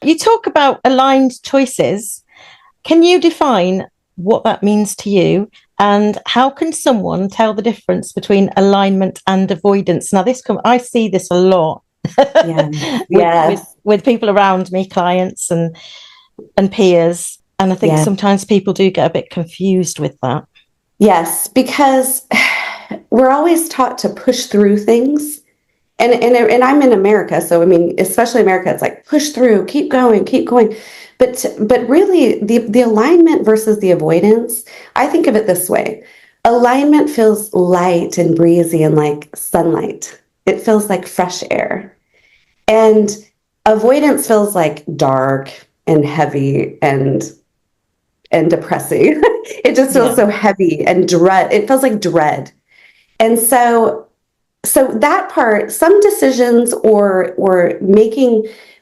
You talk about aligned choices. Can you define what that means to you? And how can someone tell the difference between alignment and avoidance? Now, I see this a lot Yeah. with, with Yes. with people around me, clients and peers. And I think Yeah. sometimes people do get a bit confused with that. Yes, because we're always taught to push through things. And I'm in America, so I mean, especially America, it's like push through, keep going, keep going. But really, the alignment versus the avoidance, I think of it this way. Alignment feels light and breezy and like sunlight. It feels like fresh air. And avoidance feels like dark and heavy and depressing. It just feels Yeah. so heavy and dread. It feels like dread. And so that part, some decisions or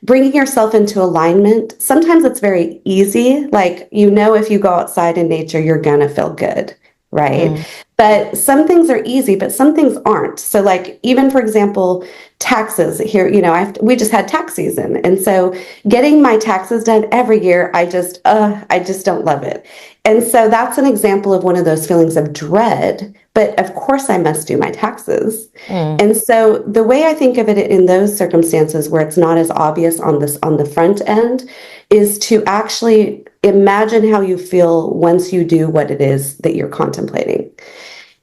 bringing yourself into alignment, sometimes it's very easy. Like, if you go outside in nature, you're gonna feel good, right? Mm. But some things are easy, but some things aren't. So, like, even for example, taxes here, we just had tax season. And so getting my taxes done every year, I just don't love it. And so that's an example of one of those feelings of dread. But of course, I must do my taxes. Mm. And so the way I think of it in those circumstances where it's not as obvious on the front end is to actually imagine how you feel once you do what it is that you're contemplating.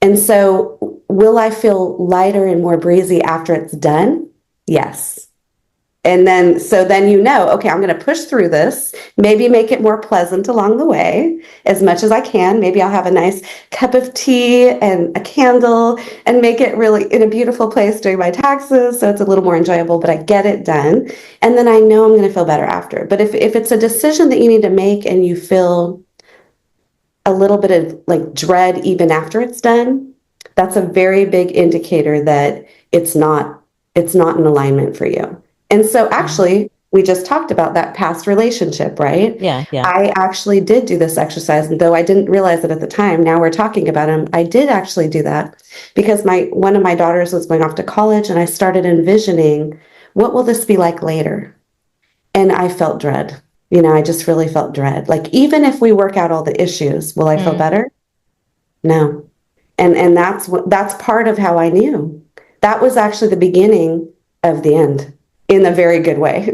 And so will I feel lighter and more breezy after it's done? Yes. And then okay, I'm going to push through this, maybe make it more pleasant along the way as much as I can. Maybe I'll have a nice cup of tea and a candle and make it really in a beautiful place doing my taxes. So it's a little more enjoyable, but I get it done. And then I know I'm going to feel better after. But if it's a decision that you need to make and you feel a little bit of like dread even after it's done, that's a very big indicator that it's not in alignment for you. And so Mm. actually, we just talked about that past relationship, right? Yeah, yeah. I actually did do this exercise, and though I didn't realize it at the time, now we're talking about him. I did actually do that because my one of my daughters was going off to college, and I started envisioning what will this be like later? And I felt dread. I just really felt dread. Like, even if we work out all the issues, will I feel Mm. better? No. And that's part of how I knew. That was actually the beginning of the end in a very good way.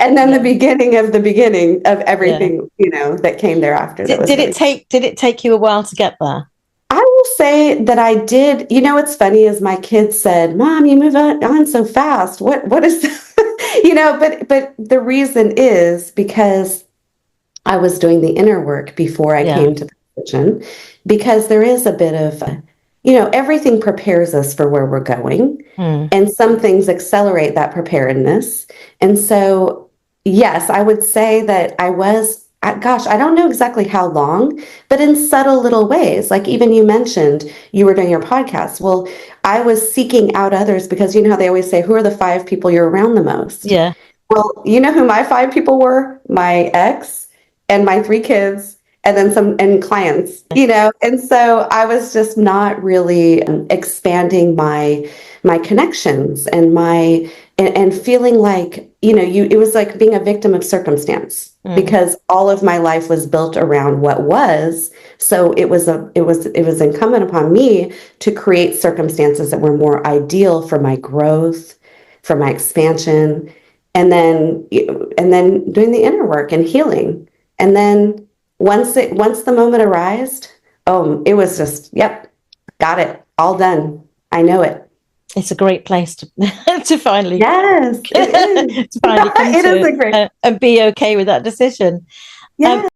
And then the Yeah, beginning of the beginning of yeah. everything, that came thereafter that Did, was did it really. take you a while to get there? I will say that I did. What's funny is my kids said, "Mom, you move on so fast. What is that?" But the reason is because I was doing the inner work before I Yeah. came to the position, because there is a bit of, everything prepares us for where we're going, Mm. and some things accelerate that preparedness. And so, yes, I would say that gosh, I don't know exactly how long, but in subtle little ways. Like, even you mentioned you were doing your podcast. Well, I was seeking out others because you know how they always say, who are the 5 people you're around the most? Yeah. Well, you know who my 5 people were? My ex and my 3 kids, and then some and clients. And so I was just not really expanding my connections and feeling like, it was like being a victim of circumstance Mm. because all of my life was built around what was. So it was incumbent upon me to create circumstances that were more ideal for my growth, for my expansion, and then doing the inner work and healing. And then once the moment arose, it was just, yep, got it all done. I know it. It's a great place to to finally Yes, it is. to finally come It is to a great. and be okay with that decision. Yeah.